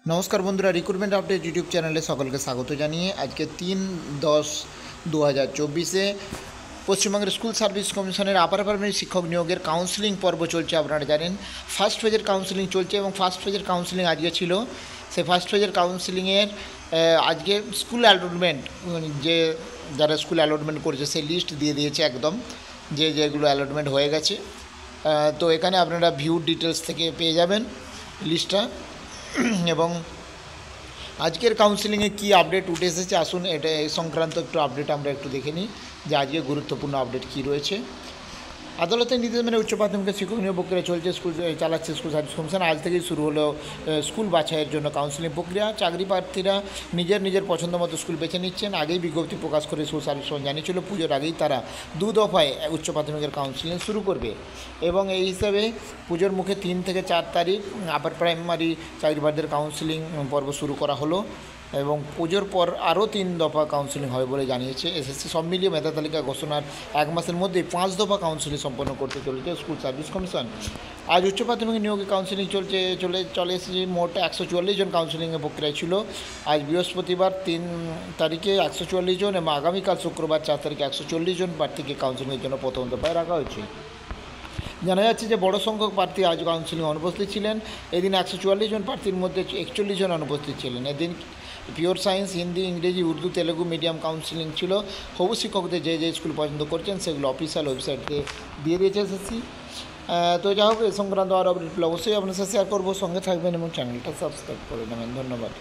নমস্কার বন্ধুরা, recruitment update YouTube চ্যানেলে সকলকে স্বাগত জানিয়ে আজকে 3/10/2024 পশ্চিমবঙ্গের স্কুল সার্ভিস কমিশনের আপার প্রাইমারি শিক্ষক নিয়োগের কাউন্সিলিং পর্ব চলছে। আপনারা জানেন ফার্স্ট ফেজের কাউন্সিলিং চলছে এবং ফার্স্ট ফেজের কাউন্সিলিং আজকে ছিল। সেই ফার্স্ট ফেজের কাউন্সিলিংয়ের আজকে স্কুল অ্যালটমেন্ট, যে যারা স্কুল অ্যালটমেন্ট করেছে সেই লিস্ট দিয়ে দিয়েছে একদম, যেগুলো অ্যালটমেন্ট হয়ে গেছে। তো এখানে আপনারা ভিউ ডিটেলস থেকে পেয়ে যাবেন লিস্টটা। এবং আজকের কাউন্সিলিংয়ে কী আপডেট উঠে এসেছে, আসুন এটা এই সংক্রান্ত একটু আপডেট আমরা একটু দেখে নিই যে আজকে গুরুত্বপূর্ণ আপডেট কী রয়েছে। আদালতের নির্দেশ মেনে উচ্চ প্রাথমিকের শিক্ষক নিয়োগ প্রক্রিয়া চলছে, স্কুল চালাচ্ছে স্কুল সার্ভিস কমিশন। আজ থেকেই শুরু হলো স্কুল বাছাইয়ের জন্য কাউন্সিলিং প্রক্রিয়া। চাকরি প্রার্থীরা নিজের পছন্দ মতো স্কুল বেছে নিচ্ছেন। আগেই বিজ্ঞপ্তি প্রকাশ করে স্কুল সার্ভিস কমিশন জানিয়েছিল পুজোর আগেই তারা 2 দফায় উচ্চ প্রাথমিকের কাউন্সিলিং শুরু করবে এবং এই হিসাবে পুজোর মুখে 3 থেকে 4 তারিখ আপার প্রাইমারি চাকরি প্রার্থীদের কাউন্সিলিং পর্ব শুরু করা হলো এবং পুজোর পর আরও 3 দফা কাউন্সিলিং হবে বলে জানিয়েছে এসএসসি। সব মিলিয়ে মেধা তালিকা ঘোষণার 1 মাসের মধ্যেই 5 দফা কাউন্সিলিং সম্পন্ন করতে চলেছে স্কুল সার্ভিস কমিশন। আজ উচ্চ প্রাথমিক নিয়োগে কাউন্সিলিং চলে এসেছে। মোট 144 জন কাউন্সিলিংয়ের প্রক্রিয়ায় ছিল। আজ বৃহস্পতিবার 3 তারিখে 144 জন এবং আগামীকাল শুক্রবার 4 তারিখে 140 জন প্রার্থীকে কাউন্সিলিংয়ের জন্য প্রথম দফায় রাখা হয়েছে। জানা যাচ্ছে যে বড় সংখ্যক প্রার্থী আজ কাউন্সিলিং অনুপস্থিত ছিলেন। এদিন 144 জন প্রার্থীর মধ্যে 41 জন অনুপস্থিত ছিলেন। এদিন পিওর সায়েন্স, হিন্দি, ইংরেজি, উর্দু, তেলেগু মিডিয়াম কাউন্সিলিং ছিল। হবু শিক্ষকদের যে স্কুল পছন্দ করছেন সেগুলো অফিসিয়াল ওয়েবসাইটে দিয়ে দিয়েছে এসএসসি। তো যা হোক, এ সংক্রান্ত আরও আপডেট অবশ্যই আপনার সাথে শেয়ার করবো। সঙ্গে থাকবেন এবং চ্যানেলটা সাবস্ক্রাইব করে নেবেন। ধন্যবাদ।